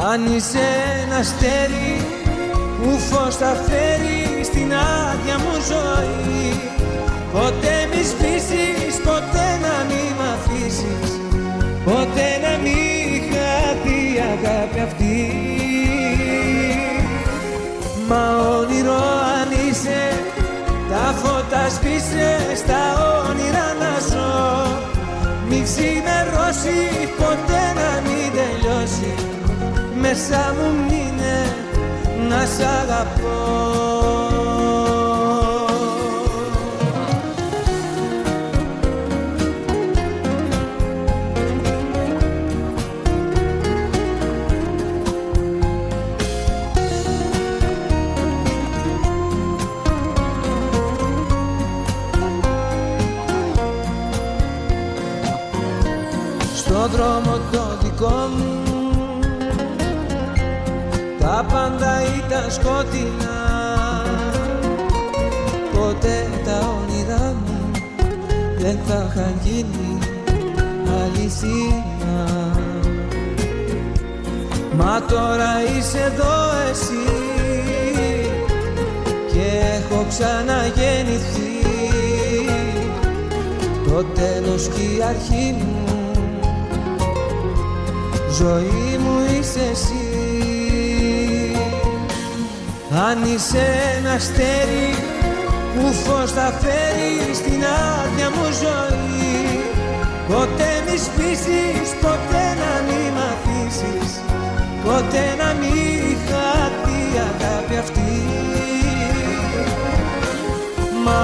Αν είσαι ένα αστέρι που φως θα φέρει στην άδεια μου ζωή, ποτέ μη σβήσεις, ποτέ να μη μ' αφήσεις, ποτέ να μη χαθεί η αγάπη αυτή. Μα όνειρο αν είσαι, τα φώτα σβήσε, στα όνειρα να ζω. Μη ξημερώσει, ποτέ να μην τελειώσει, μέσα μου μείνε να σ' αγαπώ. Στον δρόμο το δικό μου τα πάντα ήταν σκοτεινά, ποτέ τα όνειρά μου δεν θα είχαν γίνει αληθινά. Μα τώρα είσαι εδώ εσύ και έχω ξαναγεννηθεί, το τέλος και η αρχή μου, ζωή μου είσαι εσύ. Αν είσαι ένα αστέρι που φως θα φέρει στην άδεια μου ζωή, ποτέ μη σβήσεις, ποτέ να μη μ' αφήσεις, ποτέ να μη χαθεί η αγάπη αυτή. Μα